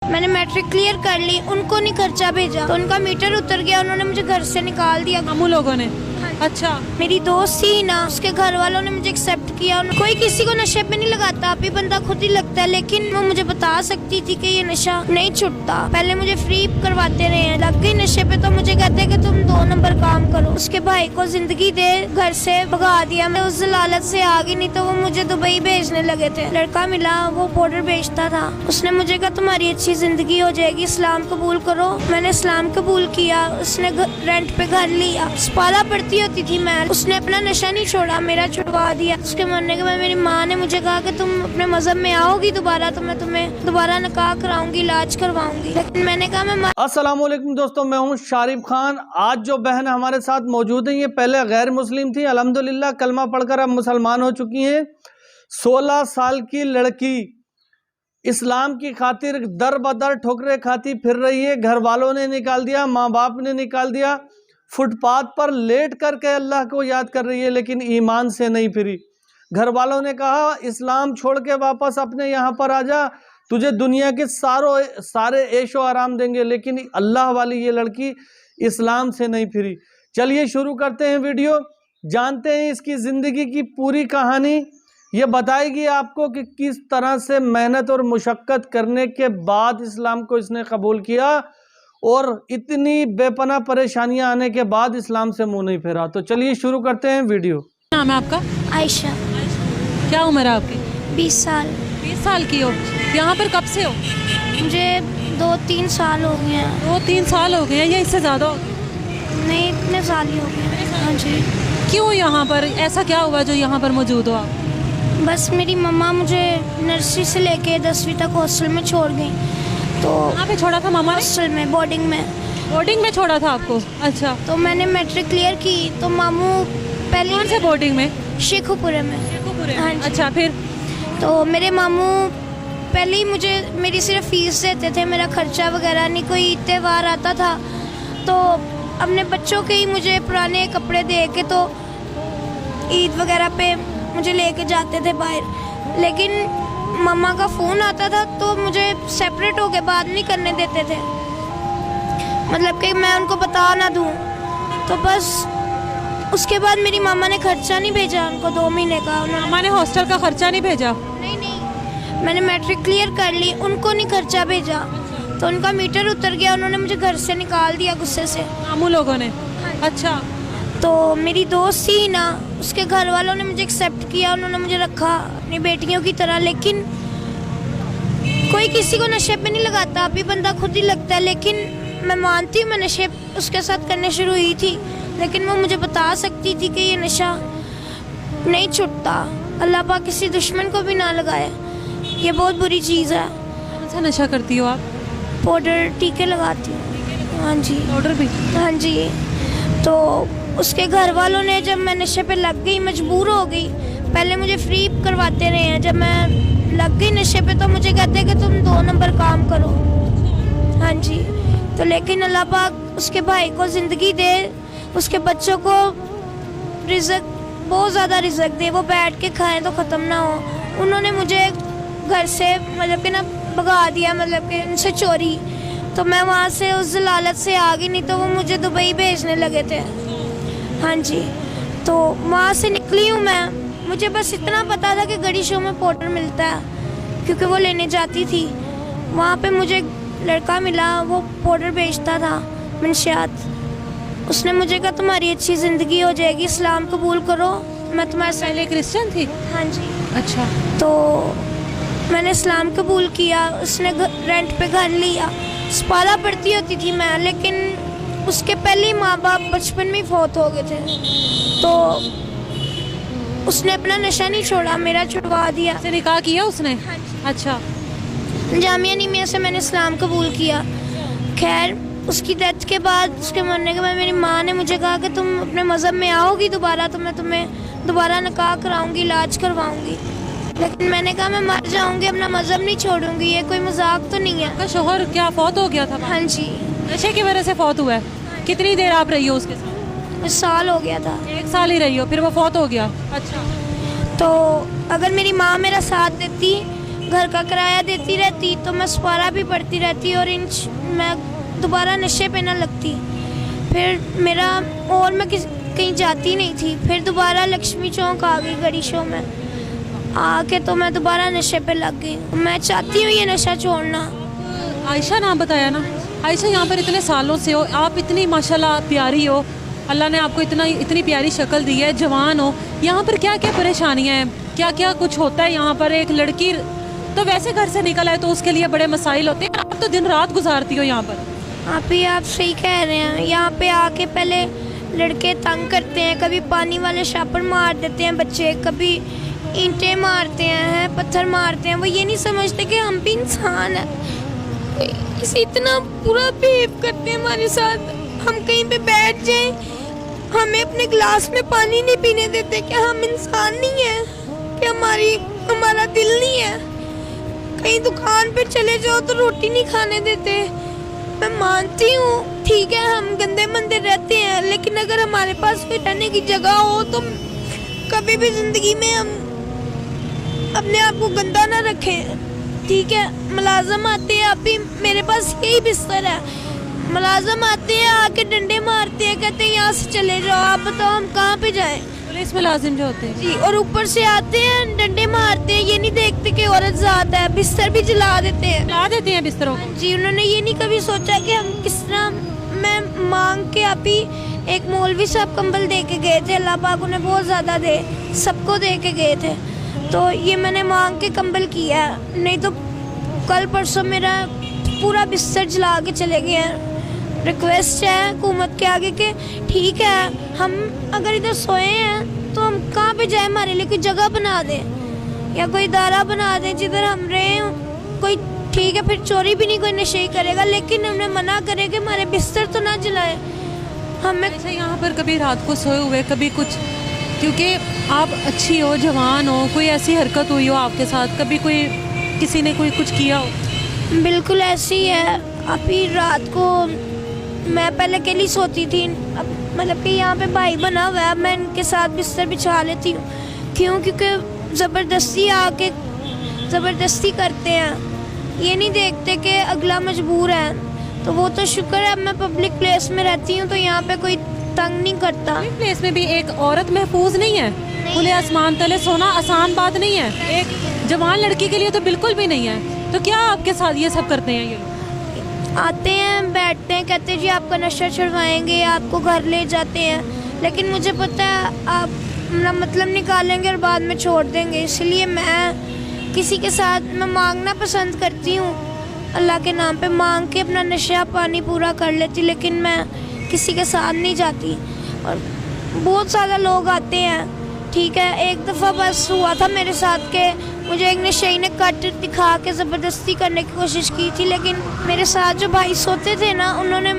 मैंने matric clear कर ली, उनको नहीं खर्चा भेजा तो उनका मीटर उतर गया, उन्होंने मुझे घर से निकाल दिया। मामू लोगों ने? अच्छा। मेरी दोस्त थी ना, उसके घर वालों ने मुझे एक्सेप्ट किया। कोई किसी को नशे पे नहीं लगाता, अभी बंदा खुद ही लगता है, लेकिन वो मुझे बता सकती थी कि ये नशा नहीं छूटता। पहले मुझे फ्री करवाते रहे हैं, लग गई नशे पे तो मुझे कहते कि तुम 2 नंबर काम करो। उसके भाई को जिंदगी दे घर से भगा दिया। मैं उस लालच से आ गई, नहीं तो वो मुझे दुबई भेजने लगे थे। लड़का मिला, वो पाउडर बेचता था। उसने मुझे कहा तुम्हारी अच्छी जिंदगी हो जाएगी, इस्लाम कबूल करो। मैंने इस्लाम कबूल किया। उसने रेंट पे घर लिया, पाला पड़ती होती थी मैं। उसने अपना नशा नहीं छोड़ा, मेरा छुड़वा दिया। उसके मरने के बाद मेरी माँ ने मुझे कहा कि तुम अपने मजहब में आओगी दोबारा तो मैं तुम्हें दोबारा निकाह कराऊंगी, इलाज करवाऊंगी। लेकिन मैंने कहा मैं अस्सलाम वालेकुम दोस्तों, मैं हूं शारिफ खान। आज जो बहन हमारे साथ मौजूद है, ये पहले गैर मुस्लिम थी, अल्हम्दुलिल्लाह कलमा पढ़कर अब मुसलमान हो चुकी हैं। 16 साल की लड़की इस्लाम की खातिर दर बदर ठोकरे खाती फिर रही है। घर वालों ने निकाल दिया, माँ बाप ने निकाल दिया, फुटपाथ पर लेट करके अल्लाह को याद कर रही है, लेकिन ईमान से नहीं फिरी। घर वालों ने कहा इस्लाम छोड़ के वापस अपने यहाँ पर आ जा, तुझे दुनिया के सारे ऐशो आराम देंगे, लेकिन अल्लाह वाली ये लड़की इस्लाम से नहीं फिरी। चलिए शुरू करते हैं वीडियो, जानते हैं इसकी ज़िंदगी की पूरी कहानी। ये बताएगी आपको कि किस तरह से मेहनत और मुशक्क़त करने के बाद इस्लाम को इसने कबूल किया और इतनी बेपनाह परेशानियां आने के बाद इस्लाम से मुंह नहीं फेरा। तो चलिए शुरू करते हैं वीडियो। नाम है आपका? आयशा। क्या उम्र है आपकी? 20 साल। 20 साल की हो। यहाँ पर कब से हो? मुझे 2-3 साल हो गए हैं। 2-3 साल हो गए हैं या इससे ज़्यादा हो गए? नहीं, इतने साल ही हो गए। हाँ जी। क्यों यहाँ पर, ऐसा क्या हुआ जो यहाँ पर मौजूद हो आप? बस मेरी मम्मा मुझे नर्सरी से लेके 10वीं तक हॉस्टल में छोड़ गई। तो कहाँ पे छोड़ा था मामा ने? हॉस्टल में, बोर्डिंग में। बोर्डिंग में छोड़ा था आपको? अच्छा। तो मैंने मैट्रिक क्लियर की तो मामू पहले कौन से बोर्डिंग में? शेखुपुरे में। हाँ जी। अच्छा, फिर? तो मेरे मामू पहले ही मुझे मेरी सिर्फ फीस देते थे, मेरा खर्चा वगैरह नहीं। कोई त्यौहार आता था तो अपने बच्चों के ही मुझे पुराने कपड़े दे के तो ईद वगैरह पे मुझे लेके जाते थे बाहर। लेकिन मम्मा का फ़ोन आता था तो मुझे सेपरेट होके बात नहीं करने देते थे, मतलब कि मैं उनको बता ना दूँ। तो बस उसके बाद मेरी मामा ने खर्चा नहीं भेजा उनको 2 महीने का। मामा ने हॉस्टल का खर्चा नहीं भेजा? नहीं, मैंने मैट्रिक क्लियर कर ली, उनको नहीं खर्चा भेजा तो उनका मीटर उतर गया, उन्होंने मुझे घर से निकाल दिया गुस्से से। मामू लोगों ने? अच्छा। तो मेरी दोस्त थी ना, उसके घर वालों ने मुझे एक्सेप्ट किया, उन्होंने मुझे रखा अपनी बेटियों की तरह। लेकिन कोई किसी को नशे पे नहीं लगाता, अभी बंदा खुद ही लगता है। लेकिन मैं मानती हूँ मैं नशे उसके साथ करने शुरू हुई थी, लेकिन वो मुझे बता सकती थी कि ये नशा नहीं छूटता। अल्लाह पाक किसी दुश्मन को भी ना लगाए, ये बहुत बुरी चीज़ है। कौन सा नशा करती हो आप? पाउडर, टीके लगाती हूँ। हाँ जी। पाउडर भी? हाँ जी। तो उसके घर वालों ने, जब मैं नशे पे लग गई, मजबूर हो गई, पहले मुझे फ्री करवाते रहे हैं। जब मैं लग गई नशे पे तो मुझे कहते हैं कि तुम 2 नंबर काम करो। हाँ जी। तो लेकिन अल्लाह पाक उसके भाई को ज़िंदगी दे, उसके बच्चों को रिज़्क, बहुत ज़्यादा रिज़्क दे, वो बैठ के खाएं तो ख़त्म ना हो। उन्होंने मुझे घर से मतलब कि ना भगा दिया, मतलब कि उनसे चोरी। तो मैं वहाँ से उस लालच से आ गई, नहीं तो वो मुझे दुबई भेजने लगे थे। हाँ जी। तो वहाँ से निकली हूँ मैं। मुझे बस इतना पता था कि गड़ी शो में पाउडर मिलता है, क्योंकि वो लेने जाती थी। वहाँ पे मुझे लड़का मिला, वो पाउडर बेचता था, मंशियात। उसने मुझे कहा तुम्हारी अच्छी ज़िंदगी हो जाएगी, इस्लाम कबूल करो, मैं तुम्हारे साथ। पहले क्रिश्चियन थी? हाँ जी। अच्छा। तो मैंने इस्लाम कबूल किया। उसने रेंट पे घर लिया, पाला पड़ती होती थी मैं, लेकिन उसके पहले ही माँ बाप बचपन में ही फौत हो गए थे। तो उसने अपना नशा नहीं छोड़ा, मेरा छुड़वा दिया। से निकाह किया उसने? हाँ जी। अच्छा। जामिया नीमिया से मैंने इस्लाम कबूल किया। खैर उसकी डेथ के बाद, उसके मरने के बाद मेरी माँ ने मुझे कहा कि तुम अपने मज़हब में आओगी दोबारा तो मैं तुम्हें दोबारा निकाह कराऊंगी, इलाज करवाऊंगी। लेकिन मैंने कहा मैं मर जाऊंगी, अपना मज़हब नहीं छोड़ूंगी, ये कोई मजाक तो नहीं है। आपका शोहर क्या फौत हो गया था? हाँ जी। नशे की वजह से फौत हुआ है? कितनी देर आप रही हो उसके साथ? 1 साल हो गया था। 1 साल ही रही हो, फिर वो फौत हो गया? अच्छा। तो अगर मेरी माँ मेरा साथ देती घर का किराया देती रहती तो मैं सपारा भी पढ़ती रहती और मैं दोबारा नशे पे ना लगती। फिर मेरा और मैं कहीं जाती नहीं थी। फिर दोबारा लक्ष्मी चौक आ गई गड़ी शो में आके, तो मैं दोबारा नशे पे लग गई। मैं चाहती हूँ ये नशा छोड़ना। आयशा नाम बताया ना, आयशा यहाँ पर इतने सालों से हो, आप इतनी माशाल्लाह प्यारी हो, अल्लाह ने आपको इतनी प्यारी शक्ल दी है, जवान हो। यहाँ पर क्या क्या परेशानियाँ हैं, क्या क्या कुछ होता है यहाँ पर? एक लड़की तो वैसे घर से निकल आए तो उसके लिए बड़े मसाइल होते हैं, आप तो दिन रात गुजारती हो यहाँ पर। आप सही कह रहे हैं। यहाँ पे आके पहले लड़के तंग करते हैं, कभी पानी वाले शापर मार देते हैं बच्चे, कभी ईंटें मारते हैं, पत्थर मारते हैं। वो ये नहीं समझते कि हम भी इंसान हैं। इसे इतना बुरा बिहेव करते हैं हमारे साथ। हम कहीं पे बैठ जाएं, हमें अपने गिलास में पानी नहीं पीने देते। क्या हम इंसान नहीं हैं? क्या हमारा दिल नहीं है? कहीं दुकान पे चले जाओ तो रोटी नहीं खाने देते। मैं मानती हूँ ठीक है हम गंदे मंदे रहते हैं, लेकिन अगर हमारे पास कोई रहने की जगह हो तो कभी भी जिंदगी में हम अपने आप को गंदा ना रखें। ठीक है, मुलाजम आते हैं, अभी मेरे पास यही बिस्तर है। मुलाजम आते हैं, आके डंडे मारते हैं, कहते हैं यहाँ से चले जाओ। आप बताओ हम कहाँ पे जाएं? पुलिस मुलाजिम जो होते हैं जी, और ऊपर से आते हैं डंडे मारते हैं। ये नहीं देखते कि औरत ज़ात है, बिस्तर भी जला देते हैं बिस्तरों को। जी, उन्होंने ये नहीं कभी सोचा कि हम किस तरह। मैं मांग के अभी एक मौलवी साहब कंबल दे के गए थे, अल्लाह पाक उन्हें बहुत ज़्यादा दे, सबको दे के गए थे। तो ये मैंने मांग के कंबल किया, नहीं तो कल परसों मेरा पूरा बिस्तर जला के चले गए हैं। रिक्वेस्ट है हुकूमत के आगे कि ठीक है हम अगर इधर सोए हैं तो हम कहाँ पे जाए, हमारे लिए कोई जगह बना दें या कोई इदारा बना दें जिधर हम रहें। कोई ठीक है फिर चोरी भी नहीं कोई नशे करेगा, लेकिन हमने मना करे कि हमारे बिस्तर तो ना जलाए। हमें अच्छा, यहाँ पर कभी रात को सोए हुए कभी कुछ, क्योंकि आप अच्छी हो, जवान हो, कोई ऐसी हरकत हुई हो आपके साथ, कभी कोई किसी ने कोई कुछ किया हो? बिल्कुल ऐसी है। अभी रात को मैं पहले अकेली सोती थी, अब मतलब कि यहाँ पे भाई बना हुआ है, मैं इनके साथ बिस्तर बिछा लेती हूँ। क्यों? क्योंकि ज़बरदस्ती आके ज़बरदस्ती करते हैं, ये नहीं देखते कि अगला मजबूर है। तो वो तो शुक्र है अब मैं पब्लिक प्लेस में रहती हूँ तो यहाँ पे कोई तंग नहीं करता। प्लेस में भी एक औरत महफूज नहीं है। खुले आसमान तले सोना आसान बात नहीं है, एक जवान लड़की के लिए तो बिल्कुल भी नहीं है। तो क्या आपके साथ ये सब करते हैं ये लोग? आते हैं, बैठते हैं, कहते हैं जी आपका नशा छुड़वाएंगे, आपको घर ले जाते हैं। लेकिन मुझे पता है आप अपना मतलब निकालेंगे और बाद में छोड़ देंगे, इसलिए मैं किसी के साथ मैं मांगना पसंद करती हूँ। अल्लाह के नाम पे मांग के अपना नशा पानी पूरा कर लेती, लेकिन मैं किसी के साथ नहीं जाती। और बहुत ज़्यादा लोग आते हैं। ठीक है, एक दफ़ा बस हुआ था मेरे साथ के मुझे एक नशेई ने कट दिखा के ज़बरदस्ती करने की कोशिश की थी, लेकिन मेरे साथ जो भाई सोते थे ना उन्होंने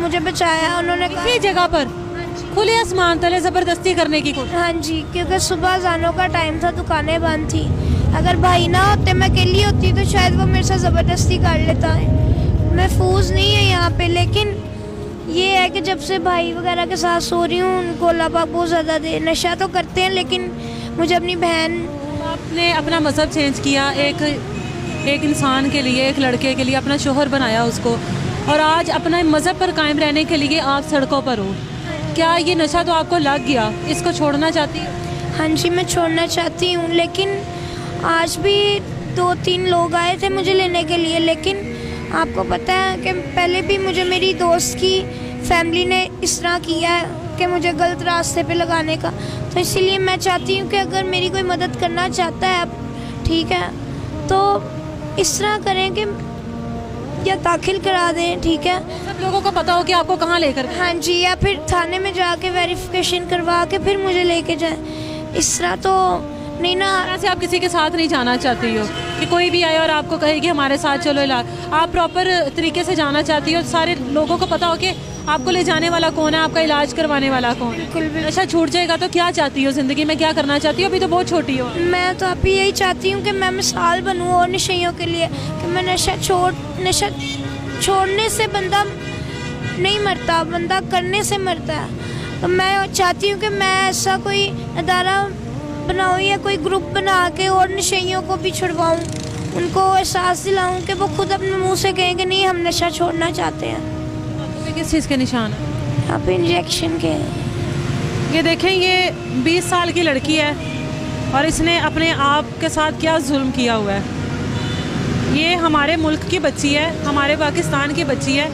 मुझे बचाया। उन्होंने किसी जगह पर खुले आसमान तले ज़बरदस्ती करने की कोशिश? हाँ जी, क्योंकि सुबह अज़ानों का टाइम था, दुकानें बंद थी। अगर भाई ना होते, मैं अकेली होती तो शायद वो मेरे साथ ज़बरदस्ती कर लेता है। महफूज नहीं है यहाँ पे, लेकिन ये है कि जब से भाई वगैरह के साथ सो रही हूँ उनको अल्लाह पाक बहुत ज़्यादा दे। नशा तो करते हैं लेकिन मुझे अपनी बहन। आपने अपना मज़हब चेंज किया, एक इंसान के लिए, एक लड़के के लिए अपना शोहर बनाया उसको, और आज अपने मज़हब पर कायम रहने के लिए आप सड़कों पर हो। क्या ये नशा तो आपको लग गया, इसको छोड़ना चाहती है? हाँ जी, मैं छोड़ना चाहती हूँ, लेकिन आज भी 2-3 लोग आए थे मुझे लेने के लिए। लेकिन आपको पता है कि पहले भी मुझे मेरी दोस्त की फैमिली ने इस तरह किया है कि मुझे गलत रास्ते पे लगाने का। तो इसीलिए मैं चाहती हूँ कि अगर मेरी कोई मदद करना चाहता है ठीक है तो इस तरह करें कि या दाखिल करा दें। ठीक है, सब लोगों को पता हो कि आपको कहाँ लेकर। हाँ जी, या फिर थाने में जाके वेरिफिकेशन करवा के फिर मुझे लेके जाएं। इस तरह तो नहीं ना। ऐसे आप किसी के साथ नहीं जाना चाहती हो कि कोई भी आए और आपको कहे कि हमारे साथ चलो इलाज? आप प्रॉपर तरीके से जाना चाहती हो, सारे लोगों को पता हो कि आपको ले जाने वाला कौन है, आपका इलाज करवाने वाला कौन है? बिल्कुल भी। नशा छूट जाएगा तो क्या चाहती हो ज़िंदगी में, क्या करना चाहती हो? अभी तो बहुत छोटी हो। मैं तो अभी यही चाहती हूँ कि मैं मिसाल बनूँ और नशेइयों के लिए, कि मैं नशा छोड़ने से बंदा नहीं मरता, बंदा करने से मरता है। तो मैं चाहती हूँ कि मैं ऐसा कोई अदारा बनाऊं या कोई ग्रुप बना के और नशेइयों को भी छुड़वाऊं, उनको एहसास दिलाऊं कि वो खुद अपने मुंह से कहें कि नहीं हम नशा छोड़ना चाहते हैं। हाथों में किस चीज़ के निशान है? यहाँ पे इंजेक्शन के हैं। ये देखें, ये 20 साल की लड़की है और इसने अपने आप के साथ क्या जुल्म किया हुआ है। ये हमारे मुल्क की बच्ची है, हमारे पाकिस्तान की बच्ची है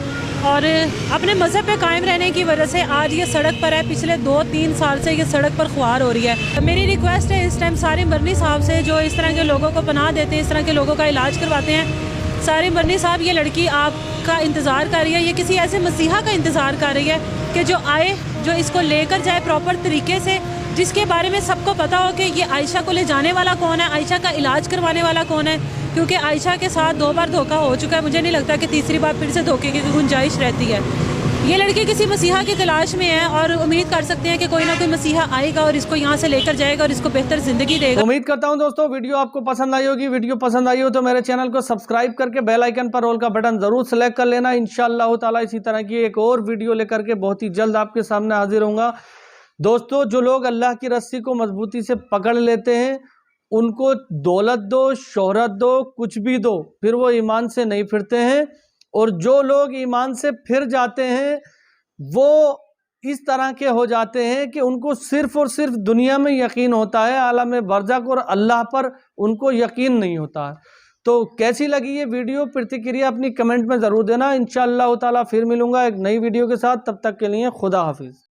और अपने मज़हब पे कायम रहने की वजह से आज ये सड़क पर है। पिछले 2-3 साल से ये सड़क पर ख्वार हो रही है। मेरी रिक्वेस्ट है इस टाइम सारिम बरनी साहब से, जो इस तरह के लोगों को पनाह देते हैं, इस तरह के लोगों का इलाज करवाते हैं। सारिम बरनी साहब, ये लड़की आपका इंतज़ार कर रही है, ये किसी ऐसे मसीहा का इंतज़ार कर रही है कि जो आए, जो इसको लेकर जाए प्रॉपर तरीके से, जिसके बारे में सबको पता हो कि ये आयशा को ले जाने वाला कौन है, आयशा का इलाज करवाने वाला कौन है। क्योंकि आयशा के साथ 2 बार धोखा हो चुका है, मुझे नहीं लगता कि तीसरी बार फिर से धोखे की गुंजाइश रहती है। ये लड़की किसी मसीहा की तलाश में है और उम्मीद कर सकते हैं कि कोई ना कोई मसीहा आएगा और इसको यहाँ से लेकर जाएगा और इसको बेहतर ज़िंदगी देगा। उम्मीद करता हूं दोस्तों वीडियो आपको पसंद आई होगी। वीडियो पसंद आई हो तो मेरे चैनल को सब्सक्राइब करके बेल आइकन पर ऑल का बटन जरूर सेलेक्ट कर लेना। इंशाअल्लाह ताला इसी तरह की एक और वीडियो लेकर के बहुत ही जल्द आपके सामने हाजिर होऊंगा। दोस्तों, जो लोग अल्लाह की रस्सी को मजबूती से पकड़ लेते हैं, उनको दौलत दो, शोहरत दो, कुछ भी दो, फिर वो ईमान से नहीं फिरते हैं। और जो लोग ईमान से फिर जाते हैं वो इस तरह के हो जाते हैं कि उनको सिर्फ और सिर्फ दुनिया में यकीन होता है, आलम बरज़ख और अल्लाह पर उनको यकीन नहीं होता है। तो कैसी लगी ये वीडियो, प्रतिक्रिया अपनी कमेंट में ज़रूर देना। इंशाअल्लाह ताला फिर मिलूंगा एक नई वीडियो के साथ। तब तक के लिए खुदा हाफिज़।